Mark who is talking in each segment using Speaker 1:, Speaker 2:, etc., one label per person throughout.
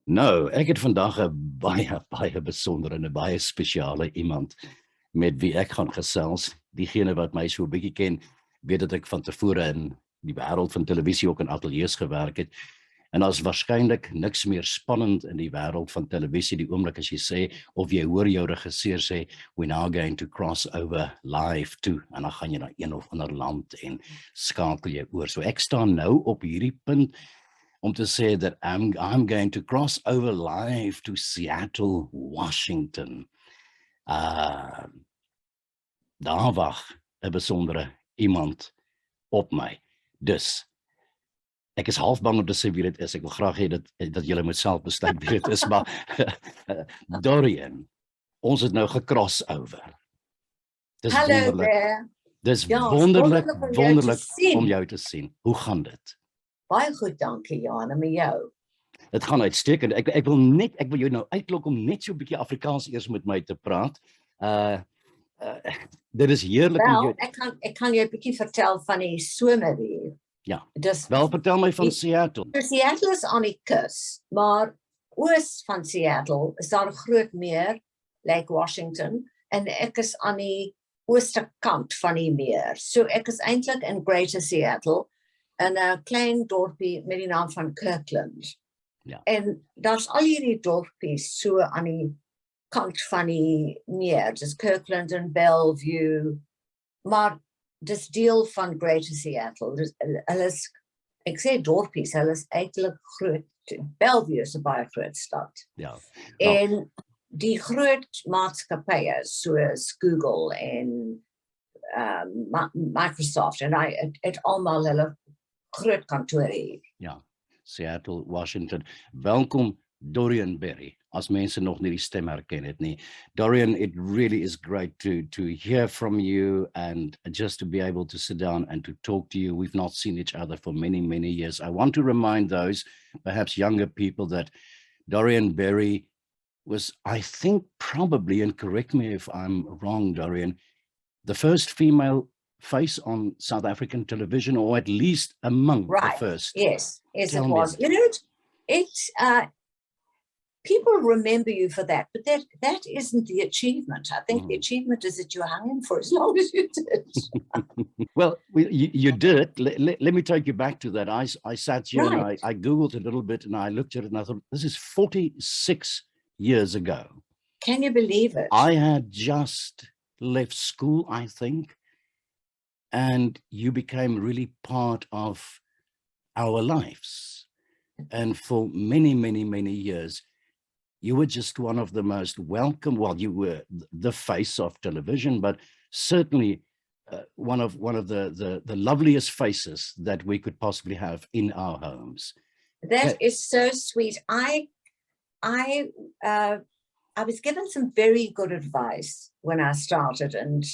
Speaker 1: Nou, ek het vandag 'n baie besondere en 'n baie spesiale iemand met wie ek gaan gesels. Diegene wat my so 'n bietjie ken, weet dat ek van tevore in die wêreld van televisie ook in ateljee's gewerk het. En daar's waarskynlik niks meer spannend in die wêreld van televisie die oomblik as jy sê of jy hoor jou regisseur sê we're now going to cross over live toe en dan gaan jy na een of ander land en skakel jy oor. So ek staan nou op hierdie punt om te sê that I'm going to cross over live to Seattle, Washington. Daar wag 'n besondere iemand op my. Dus ek is half bang om te sê wie dit is. Ek wil graag hê dat julle moet self besluit wie dit is, maar Dorianne, ons het nou gecross over. Dis
Speaker 2: Hallo
Speaker 1: wonderlik.
Speaker 2: there.
Speaker 1: Dis
Speaker 2: Ja,
Speaker 1: wonderlik
Speaker 2: wonderlik
Speaker 1: om jou te sien. Hoe gaan dit?
Speaker 2: Baie goed, dankie Johan, en met jou.
Speaker 1: Dit gaan uitstekend. Ek wil jou nou uitlok om net so 'n bietjie Afrikaans eers met my te praat. Dit is heerlik om
Speaker 2: Wel,
Speaker 1: jou.
Speaker 2: ek kan jou 'n bietjie vertel van die somer hier.
Speaker 1: Ja.
Speaker 2: Dus
Speaker 1: Wel, vertel my van Seattle.
Speaker 2: Seattle is aan die kus, maar oos van Seattle is daar 'n groot meer, Lake Washington, en ek is aan die ooste kant van die meer. So ek is eintlik in Greater Seattle, in 'n klein dorpie met die naam van Kirkland.
Speaker 1: Ja.
Speaker 2: En daar's al hierdie dorpies so aan die kant van die meer, dis Kirkland en Bellevue, maar dis deel van Greater Seattle. Dus hulle is, ek sê dorpies, hulle is eintlik groot. Bellevue is 'n baie groot stad.
Speaker 1: Ja.
Speaker 2: En die groot maatskappye soos Google en Microsoft en het almal hulle groot kantore hier.
Speaker 1: Ja, Seattle, Washington. Welkom Dorianne Berry. As mense nog nie die stem herken het nie. Dorianne, it really is great to hear from you and just to be able to sit down and to talk to you. We've not seen each other for many, many years. I want to remind those, perhaps younger people, that Dorianne Berry was, I think, probably, and correct me if I'm wrong, Dorianne, the first female face on South African television, or at least among the first.
Speaker 2: Yes, it
Speaker 1: Tell
Speaker 2: was.
Speaker 1: me.
Speaker 2: You know, people remember you for that, but that isn't the achievement. I think the achievement is that you hung in for as long as you did.
Speaker 1: Well, you did. Let me take you back to that. I sat here and I Googled a little bit and I looked at it and I thought, this is 46 years ago.
Speaker 2: Can you believe it?
Speaker 1: I had just left school, I think, and you became really part of our lives. And for many, many, many years, you were just one of the most welcome. Well, you were the face of television, but certainly one of the loveliest faces that we could possibly have in our homes.
Speaker 2: That is so sweet. I was given some very good advice when I started, and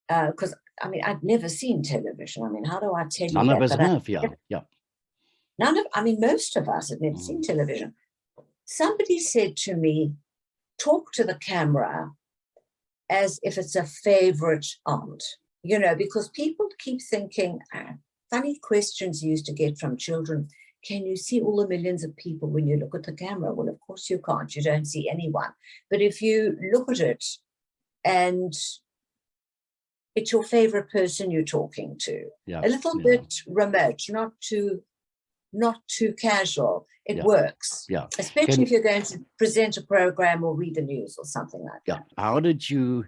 Speaker 2: because I mean I'd never seen television. I mean, how do I tell you?
Speaker 1: None of us have, yeah.
Speaker 2: I mean, most of us had never seen television. Somebody said to me, talk to the camera as if it's a favorite aunt, you know, because people keep thinking, funny questions you used to get from children. Can you see all the millions of people when you look at the camera? Well, of course you can't. You don't see anyone. But if you look at it and it's your favorite person you're talking to, a little bit remote, not too casual, it works.
Speaker 1: Yeah.
Speaker 2: Especially if you're going to present a program or read the news or something like that.
Speaker 1: How did you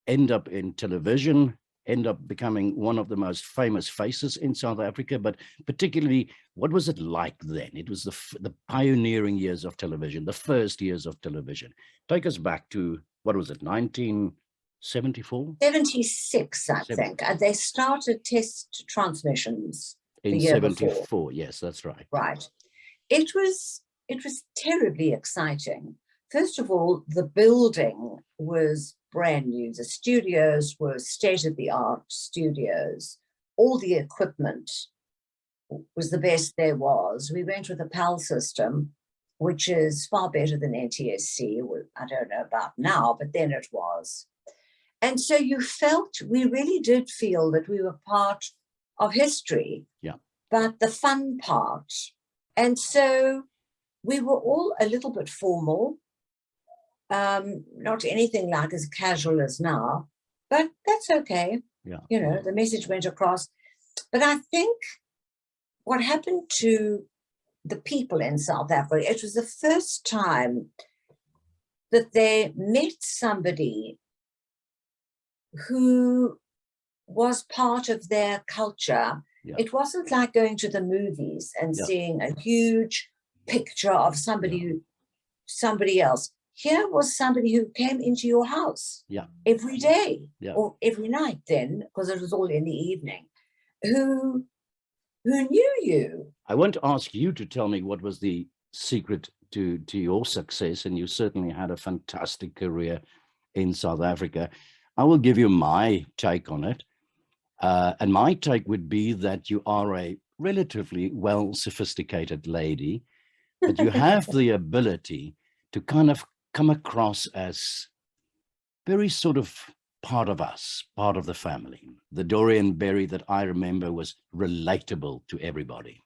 Speaker 1: end up in television, end up becoming one of the most famous faces in South Africa, but particularly, what was it like then? It was the pioneering years of television, the first years of television. Take us back to, what was it, 1974?
Speaker 2: 76, I think. They started test transmissions.
Speaker 1: In 74, yes, that's right.
Speaker 2: Right. It was terribly exciting. First of all, the building was brand new. The studios were state-of-the-art studios. All the equipment was the best there was. We went with a PAL system, which is far better than NTSC. I don't know about now, but then it was. And so we really did feel that we were part of history, but the fun part. And so we were all a little bit formal, not anything like as casual as now, but that's okay.
Speaker 1: Yeah.
Speaker 2: You know, the message went across. But I think what happened to the people in South Africa, it was the first time that they met somebody who was part of their culture.
Speaker 1: Yeah.
Speaker 2: It wasn't like going to the movies and
Speaker 1: Yeah.
Speaker 2: seeing a huge picture of somebody, somebody else. Here was somebody who came into your house every day or every night then, because it was all in the evening, who knew you.
Speaker 1: I won't ask you to tell me what was the secret to your success, and you certainly had a fantastic career in South Africa. I will give you my take on it. And my take would be that you are a relatively well-sophisticated lady, but you have the ability to kind of come across as very sort of part of us, part of the family. The Dorianne Berry that I remember was relatable to everybody.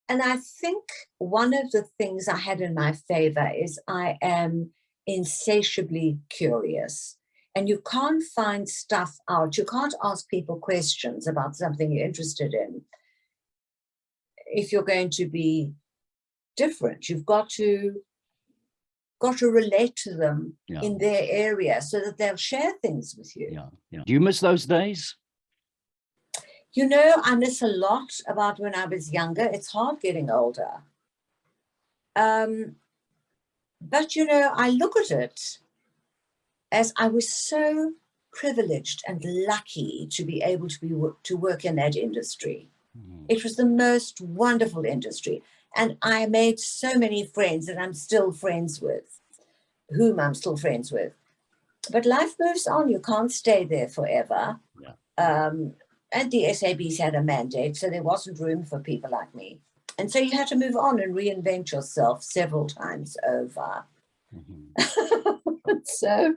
Speaker 2: And I think one of the things I had in my favor is I am insatiably curious. And you can't find stuff out. You can't ask people questions about something you're interested in if you're going to be different. You've got to relate to them in their area so that they'll share things with you.
Speaker 1: Do you miss those days?
Speaker 2: You know, I miss a lot about when I was younger. It's hard getting older. But, you know, I look at it as I was so privileged and lucky to be able to work in that industry. It was the most wonderful industry. And I made so many friends that I'm still friends with, whom I'm still friends with. But life moves on. You can't stay there forever. And the SABs had a mandate, so there wasn't room for people like me. And so you had to move on and reinvent yourself several times over. So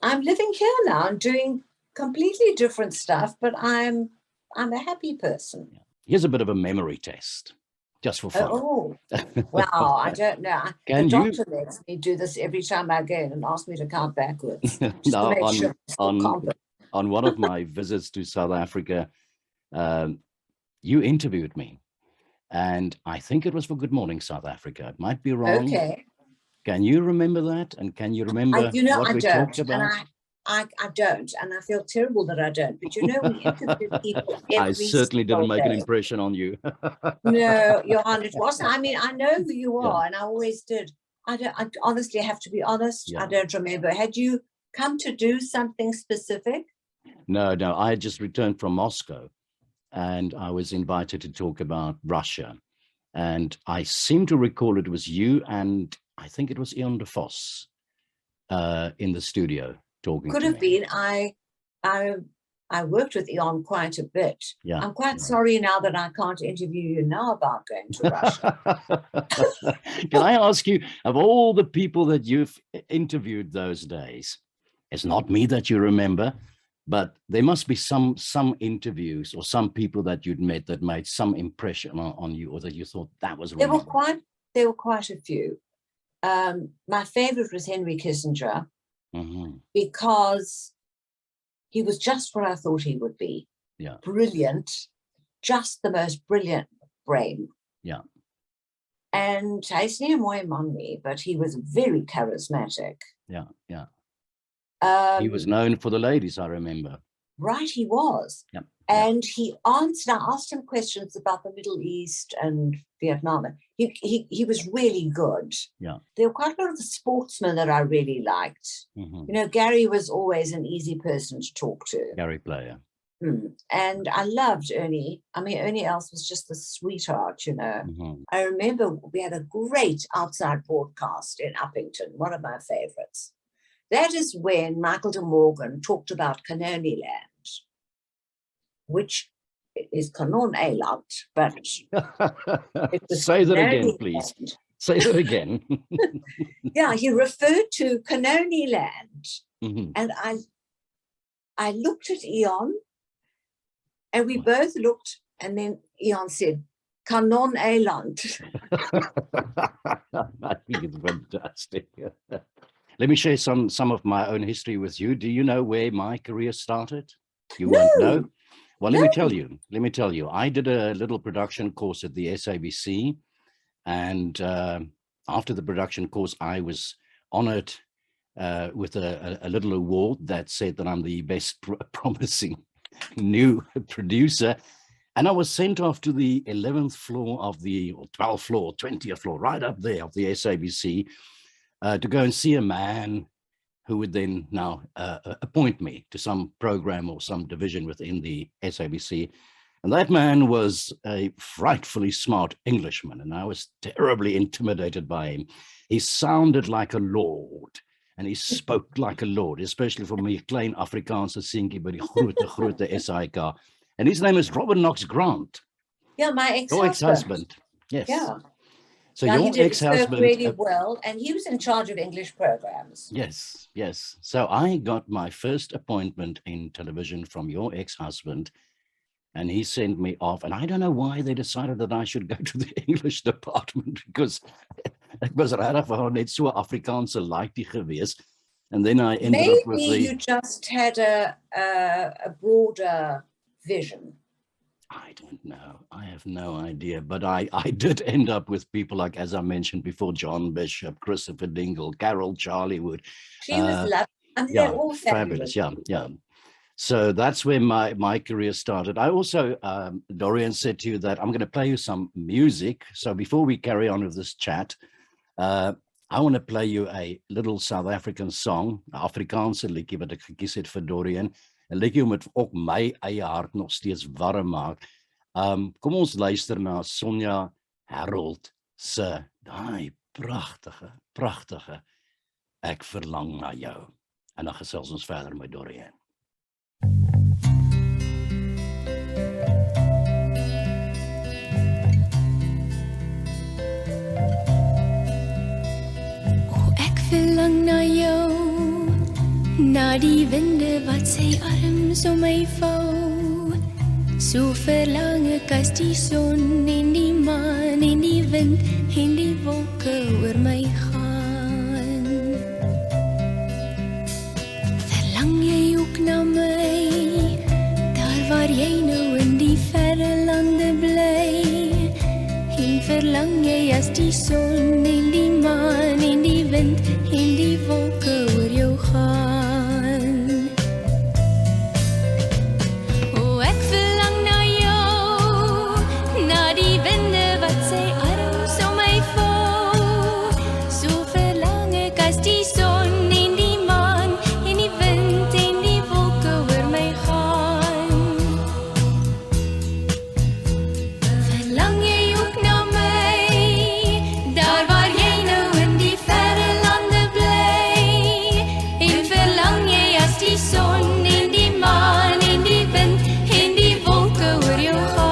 Speaker 2: I'm living here now and doing completely different stuff, but I'm a happy person.
Speaker 1: Here's a bit of a memory test, just for fun.
Speaker 2: Oh, wow, I don't know.
Speaker 1: Can
Speaker 2: the
Speaker 1: you
Speaker 2: doctor lets me do this every time I go in and asks me to count backwards.
Speaker 1: now on one of my visits to South Africa, you interviewed me, and I think it was for Good Morning South Africa. It might be wrong.
Speaker 2: Okay.
Speaker 1: Can you remember that? And can you remember what we talked about?
Speaker 2: And I don't, and I feel terrible that I don't. But you know, we interview people every
Speaker 1: I certainly didn't make an
Speaker 2: day.
Speaker 1: impression on you.
Speaker 2: No, Johan, it wasn't. I mean, I know who you are, and I always did. I honestly have to be honest. I don't remember. Had you come to do something specific?
Speaker 1: No, I had just returned from Moscow, and I was invited to talk about Russia. And I seem to recall it was you and I think it was Ian de Vos in the studio talking.
Speaker 2: Could have been. I worked with Ian quite a bit. I'm quite sorry now that I can't interview you now about going to Russia.
Speaker 1: Can I ask you, of all the people that you've interviewed those days, it's not me that you remember, but there must be some remembers or some people that you'd met that made some impression on you, or that you thought that was
Speaker 2: there were quite a few. My favorite was Henry Kissinger, because he was just what I thought he would be. Brilliant, just the most brilliant brain. And hy's nie 'n mooi man nie, but he was very charismatic.
Speaker 1: He was known for the ladies, I remember.
Speaker 2: Right, he was. And I asked him questions about the Middle East and Vietnam. He was really good. There were quite a lot of the sportsmen that I really liked. You know, Gary was always an easy person to talk to.
Speaker 1: Gary Player.
Speaker 2: And I loved Ernie. I mean, Ernie Els was just a sweetheart, you know. I remember we had a great outside broadcast in Uppington, one of my favorites. That is when Michael de Morgan talked about Canoni Land, which is Canon Eiland, but it was
Speaker 1: Say that
Speaker 2: Canoni
Speaker 1: again, please.
Speaker 2: Land.
Speaker 1: Say that again.
Speaker 2: He referred to Canoni Land. And I looked at Ian, and we both looked, and then Ian said, Kanon-eiland.
Speaker 1: I think it's fantastic. Let me share some of my own history with you. Do you know where my career started? You won't know? Well, let me tell you. I did a little production course at the SABC, and after the production course, I was honored with a little award that said that I'm the best promising new producer. And I was sent off to the 11th floor of the, or 12th floor, 20th floor, right up there of the SABC, to go and see a man who would then now appoint me to some program or some division within the SABC. And that man was a frightfully smart Englishman, and I was terribly intimidated by him. He sounded like a lord, and he spoke like a lord, especially for my klein Afrikaanse seentjie by die grote SAIK. And his name is Robert Knox Grant.
Speaker 2: Yeah, my ex-husband.
Speaker 1: Your ex-husband, yes.
Speaker 2: Yeah.
Speaker 1: So
Speaker 2: now,
Speaker 1: your ex-husband
Speaker 2: spoke really well, and he was in charge of English programs.
Speaker 1: Yes, yes. So I got my first appointment in television from your ex-husband, and he sent me off. And I don't know why they decided that I should go to the English department, because ek was regtig wel net so Afrikaanse laaitjie gewees. And then I ended up with
Speaker 2: Maybe you just had a broader vision.
Speaker 1: I don't know. I have no idea. But I did end up with people like, as I mentioned before, John Bishop, Christopher Dingle, Carol Charliewood.
Speaker 2: She was lovely. I mean, they're all
Speaker 1: fabulous. Yeah. So that's where my career started. I also, Dorianne said to you that I'm going to play you some music. So before we carry on with this chat, I want to play you a little South African song, 'n Afrikaanse liedjie wat ek gekies het vir Dorianne. 'n liedjie om dit ook my eie hart nog steeds warm maak. Kom ons luister na Sonja Harold se daai pragtige Ek verlang na jou. En dan gesels ons verder met Dorianne.
Speaker 3: Ek verlang na jou, na die winde wat sy arms om my vou. So verlang ek as die son en die maan en die wind en die wolke oor my gaan. Verlang jy ook na my, daar waar jy nou in die verre lande bly? En verlang jy as die son en die maan en die wind en die wolke oor jou gaan? O, ek verlang na jou, na die winde wat sy arms om my vou. So verlang ek as die son en die maan en die wind en die wolke oor my gaan. Verlang jy ook na my, daar waar jy nou in die verre lande bly? En verlang jy as die son en die maan en die wind en die wolke oor jou gaan?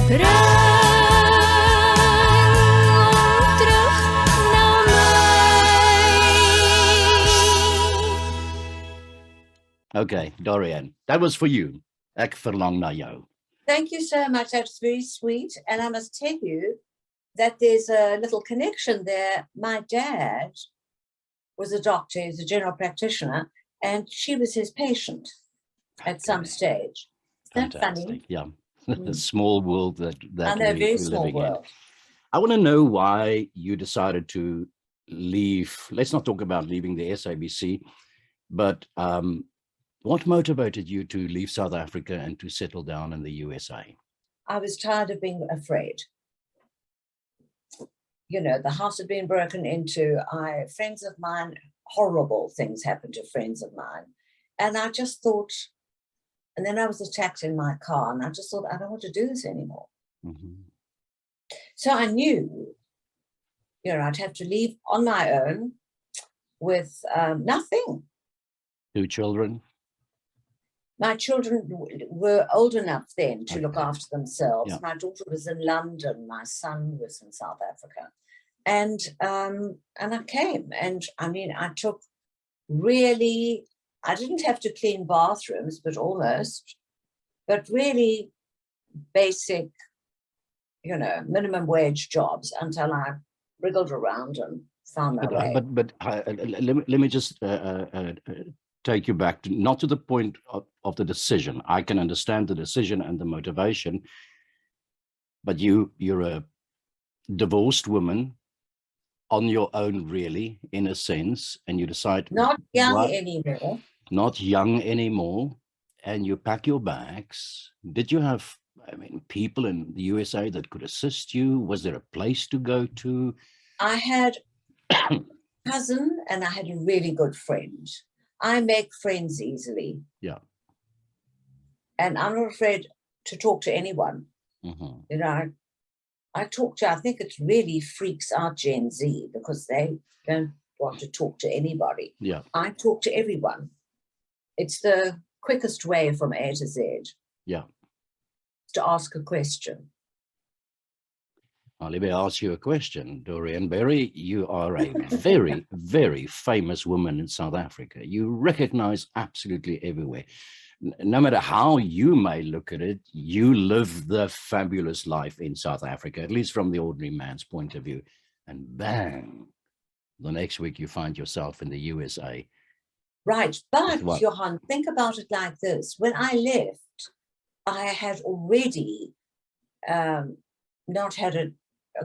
Speaker 3: terug na my.
Speaker 1: Okay, Dorianne, that was for you. Ek verlang na jou.
Speaker 2: Thank you so much. That's very sweet. And I must tell you that there's a little connection there. My dad was a doctor, he's a general practitioner, and she was his patient at some stage. Isn't that funny?
Speaker 1: Yeah. A small world that
Speaker 2: I know, very
Speaker 1: we're
Speaker 2: small
Speaker 1: living in.
Speaker 2: world.
Speaker 1: I want to know why you decided to leave. Let's not talk about leaving the SABC, but what motivated you to leave South Africa and to settle down in the USA?
Speaker 2: I was tired of being afraid. You know, the house had been broken into. Friends of mine, horrible things happened to friends of mine. And I just thought, and then I was attacked in my car, and I just thought, I don't want to do this anymore.
Speaker 1: Mm-hmm.
Speaker 2: So I knew, you know, I'd have to leave on my own with nothing.
Speaker 1: 2 children?
Speaker 2: My children were old enough then to look after themselves.
Speaker 1: Yeah.
Speaker 2: My daughter was in London. My son was in South Africa. And I came. And I mean, I didn't have to clean bathrooms, but almost. But really basic, you know, minimum wage jobs until I wriggled around and found my way.
Speaker 1: But let me just take you back to, not to the point of the decision. I can understand the decision and the motivation, but you're a divorced woman on your own, really, in a sense, and you decide
Speaker 2: Not young anymore.
Speaker 1: Not young anymore, and you pack your bags. Did you have, I mean, people in the USA that could assist you? Was there a place to go to?
Speaker 2: I had a cousin and I had a really good friend. I make friends easily.
Speaker 1: Yeah.
Speaker 2: And I'm not afraid to talk to anyone.
Speaker 1: Mm-hmm.
Speaker 2: You know, I think it really freaks out Gen Z because they don't want to talk to anybody.
Speaker 1: Yeah.
Speaker 2: I talk to everyone. It's the quickest way from A to Z.
Speaker 1: Yeah.
Speaker 2: To ask a question.
Speaker 1: Well, let me ask you a question, Dorianne Berry. You are a very, very famous woman in South Africa. You recognize absolutely everywhere. No matter how you may look at it, you live the fabulous life in South Africa, at least from the ordinary man's point of view. And bang, the next week you find yourself in the USA.
Speaker 2: Right. But, Johan, think about it like this. When I left, I had already not had a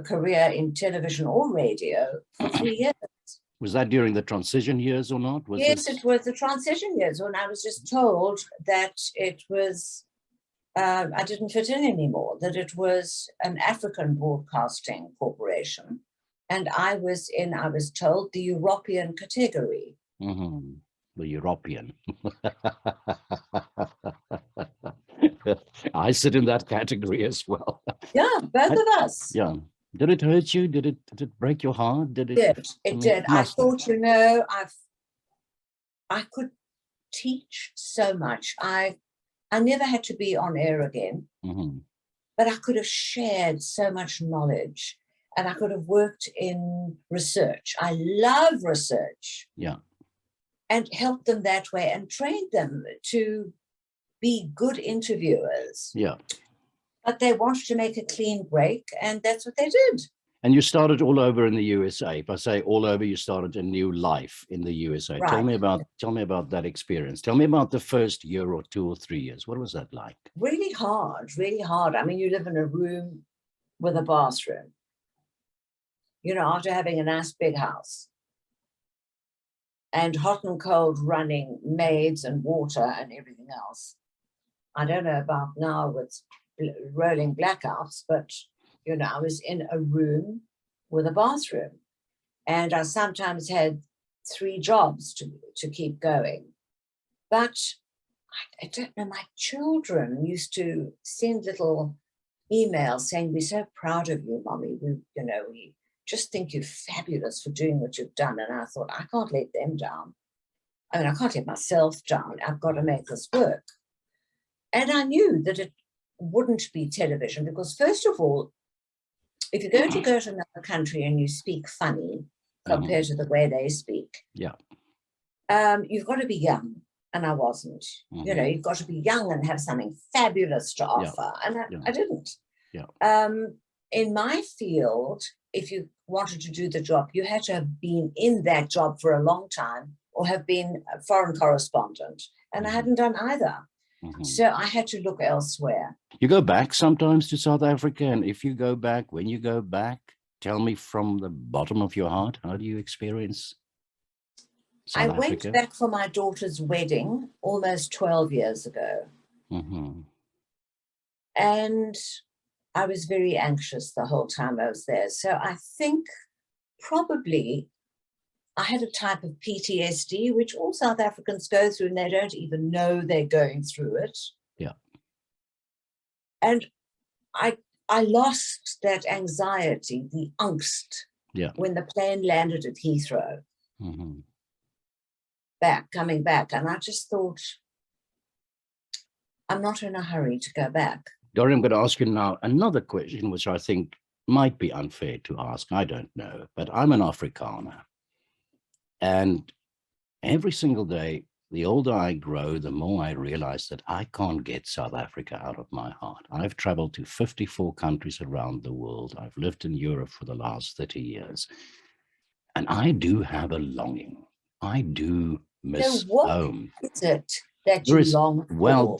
Speaker 2: career in television or radio for 3 years.
Speaker 1: Was that during the transition years or not?
Speaker 2: Yes, it was the transition years when I was just told that it was, I didn't fit in anymore, that it was an African broadcasting corporation. And I was told, the European category.
Speaker 1: Mm-hmm. The European. I sit in that category as well.
Speaker 2: Yeah, both of us.
Speaker 1: Yeah. Did it hurt you? Did it break your heart? It
Speaker 2: did. I thought, you know, I could teach so much. I never had to be on air again,
Speaker 1: mm-hmm.
Speaker 2: but I could have shared so much knowledge, and I could have worked in research. I love research.
Speaker 1: Yeah.
Speaker 2: And helped them that way and trained them to be good interviewers.
Speaker 1: Yeah.
Speaker 2: But they wanted to make a clean break, and that's what they did.
Speaker 1: And you started all over in the USA. If I say all over, you started a new life in the USA.
Speaker 2: Right.
Speaker 1: Tell me about that experience. Tell me about the first year or 2 or 3 years. What was that like?
Speaker 2: Really hard, really hard. I mean, you live in a room with a bathroom, you know, after having a nice big house. And hot and cold running maids and water and everything else. I don't know about now with rolling blackouts, but, you know, I was in a room with a bathroom. And I sometimes had 3 jobs to keep going. But I don't know, my children used to send little emails saying, we're so proud of you, Mommy. We just think you're fabulous for doing what you've done. And I thought, I can't let them down. I mean, I can't let myself down. I've got to make this work. And I knew that it wouldn't be television, because first of all, if you're going to go to another country and you speak funny compared to the way they speak, you've got to be young, and I wasn't. You know, you've got to be young and have something fabulous to offer, and I didn't. In my field, if you wanted to do the job, you had to have been in that job for a long time or have been a foreign correspondent, and I hadn't done either. So I had to look elsewhere. You go back sometimes to South Africa, and if you go back, when you go back, tell me from the bottom of your heart, how do you experience South Africa? I went back for my daughter's wedding almost 12 years ago. And I was very anxious the whole time I was there. So I think probably I had a type of PTSD, which all South Africans go through, and they don't even know they're going through it. And I lost that anxiety, the angst, when the plane landed at Heathrow, coming back. And I just thought, I'm not in a hurry to go back. Dorianne, I'm going to ask you now another question, which I think might be unfair to ask. I don't know, but I'm an Afrikaner. And every single day, the older I grow, the more I realize that I can't get South Africa out of my heart. I've traveled to 54 countries around the world. I've lived in Europe for the last 30 years. And I do have a longing. I do miss home. What is it that you long for? Well,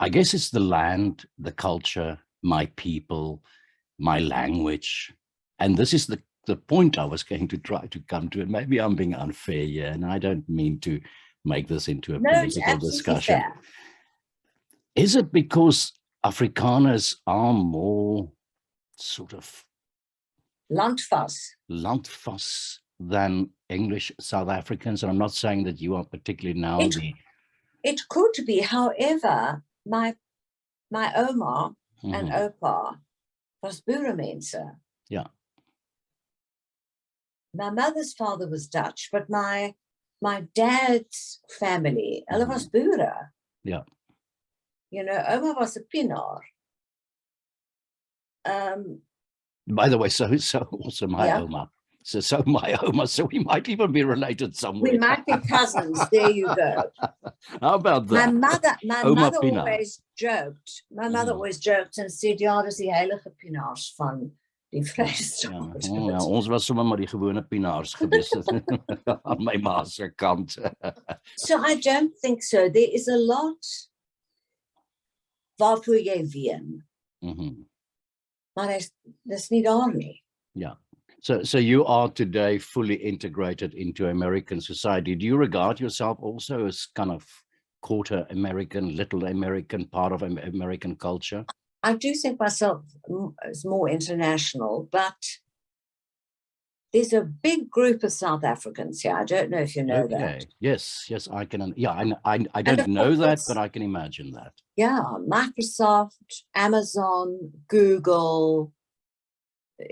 Speaker 2: I guess it's the land, the culture, my people, my language. And this is the point I was going to try to come to, and maybe I'm being unfair here, and I don't mean to make this into a political discussion. Fair. Is it because Afrikaners are more sort of landvas than English South Africans? And I'm not saying that you are particularly now it could be. However, my oma and opa was boeremense. My mother's father was Dutch, but my dad's family, hulle was boere. You know, oma was a pienaar. By the way, so also my oma. So my oma, so we might even be related somewhere. We might be cousins. There you go. How about that? My mother always joked. My mother always joked and said, "Ja, dis die heilige pienaars van die Vrystaat." Ons was sommer maar die gewone pienaars gewees aan my ma se kant. So I don't think so. There is a lot waarvoor jy ween. Maar dis nie daar nie. So you are today fully integrated into American society. Do you regard yourself also as kind of quarter American, little American, part of American culture? I do think myself as more international, but there's a big group of South Africans here. I don't know if you know that. Yes, I can. Yeah, I don't know that, but I can imagine that. Yeah, Microsoft, Amazon, Google,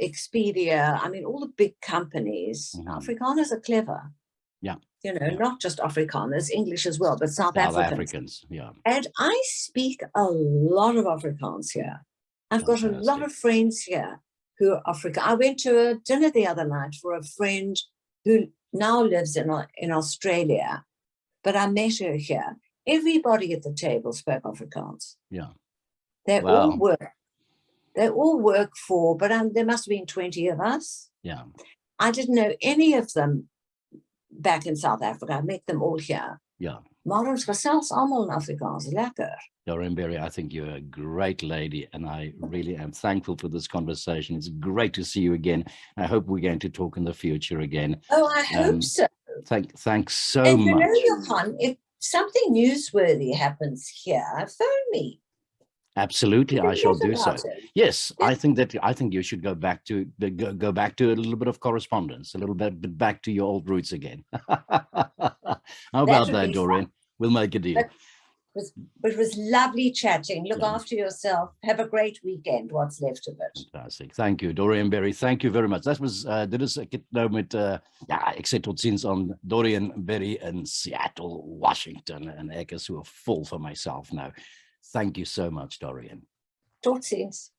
Speaker 2: Expedia, I mean, all the big companies. Afrikaners are clever. You know, not just Afrikaners, English as well, but South Africans. And I speak a lot of Afrikaans here. I've got a lot of friends here who are African. I went to a dinner the other night for a friend who now lives in Australia, but I met her here. Everybody at the table spoke Afrikaans. They all work. They all work for, but there must have been 20 of us. I didn't know any of them back in South Africa. I met them all here. Maar ons gesels almal in Afrikaans. Lekker. Dorianne Berry, I think you're a great lady, and I really am thankful for this conversation. It's great to see you again. I hope we're going to talk in the future again. Oh, I hope so. Thanks so much. You know, Johan, if something newsworthy happens here, phone me. Absolutely, I shall do so. Yes, I think you should go back to a little bit of correspondence, a little bit back to your old roots again. How about that, Dorianne? We'll make a deal. It was lovely chatting. Look after yourself. Have a great weekend, what's left of it. Fantastic. Thank you, Dorianne Berry. Thank you very much. Dit is ek het nou met ek sê tot ziens aan Dorianne Berry in Seattle, Washington, en ek is so vol van myself nou.
Speaker 1: Thank you so much, Dorianne.
Speaker 2: Tot ziens.